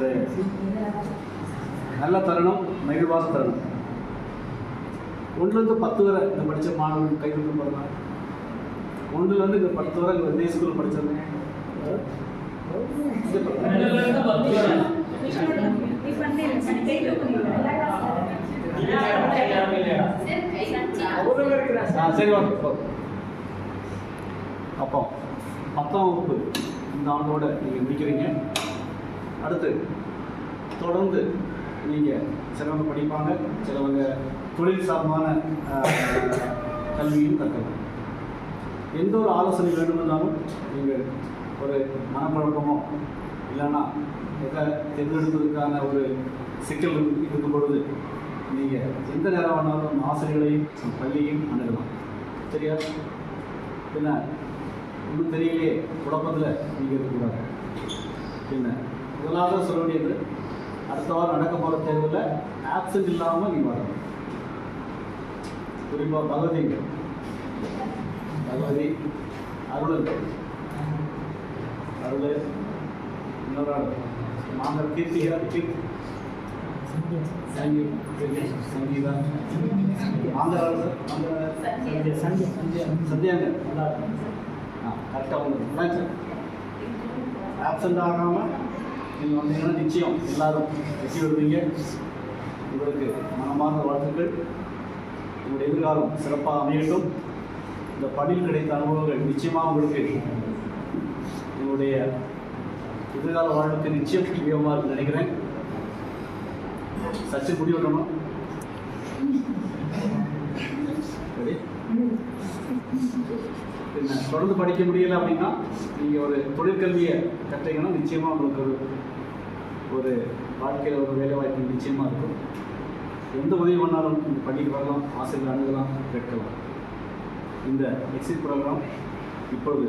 ஒரு நல்ல தருணம், மகிழ்வான தருணம். 1 to 10 வரை இந்த படித்த மாணவர்கள் கைவிட்டு போகிறாங்க. 1 to 10 வரை இதே ஸ்கூலில் படித்தவங்க சரி ஓகே. அப்போ 10ஆம் வகுப்பு இந்த ஆண்டோட நீங்கள் முடிக்கிறீங்க. அடுத்து தொடர்ந்து நீங்கள் சிலவங்க படிப்பாங்க, சிலவங்க தொழில் சார்பான கல்வியும் கற்கலாம். எந்த ஒரு ஆலோசனை வேண்டுமென்றாலும் நீங்கள் ஒரு மனக்குழப்பமோ இல்லைன்னா எதை தேர்ந்தெடுப்பதற்கான ஒரு சிக்கல் இருக்கும் பொழுது நீங்கள் எந்த நேரம் வேணாலும் ஆசிரியர்களையும் பள்ளியையும் அணுகலாம். சரியா? பின்ன இன்னும் தெரியலையே குழப்பத்தில் நீங்கள் இருக்கக்கூடாது. பின்ன முதலாவது சொல்ல வேண்டியது, அடுத்த வாரம் நடக்க போகிற தேர்வில் ஆப்சண்ட் இல்லாமல் நீங்கள் வரணும். குறிப்பாக பகவதி, அருள், இன்னொரு ஆள் மாங்கர் கீர்த்திகா, சங்கீதா, சந்தியாங்க கரெக்டாக வந்து ஆப்சண்ட் ஆகாமல் நீங்கள் வந்தீங்கன்னா நிச்சயம் எல்லோரும் வெற்றி விடுவீங்க. உங்களுக்கு மனமார்ந்த வாழ்த்துக்கள். உங்களுடைய எதிர்காலம் சிறப்பாக அமையட்டும். இந்த பணியில் கிடைத்த அனுபவங்கள் நிச்சயமாக உங்களுக்கு உங்களுடைய எதிர்கால வாழ்வுக்கு நிச்சயம் உபயோகமாக இருக்குன்னு நினைக்கிறேன். சச்சு முடிவிடணும். சரி, என்ன தொடர்ந்து படிக்க முடியலை அப்படின்னா நீங்கள் ஒரு தொழிற்கல்வியை கற்றீங்கன்னா நிச்சயமாக உங்களுக்கு ஒரு வாழ்க்கையில் ஒரு வேலை வாய்ப்பு நிச்சயமாக இருக்கும். எந்த உதவி பண்ணாலும் நீங்கள் பள்ளிக்கு வரலாம், ஆசிரியர் அணுகலாம், கேட்கலாம். இந்த எக்ஸிட் ப்ரோக்ராம் இப்பொழுது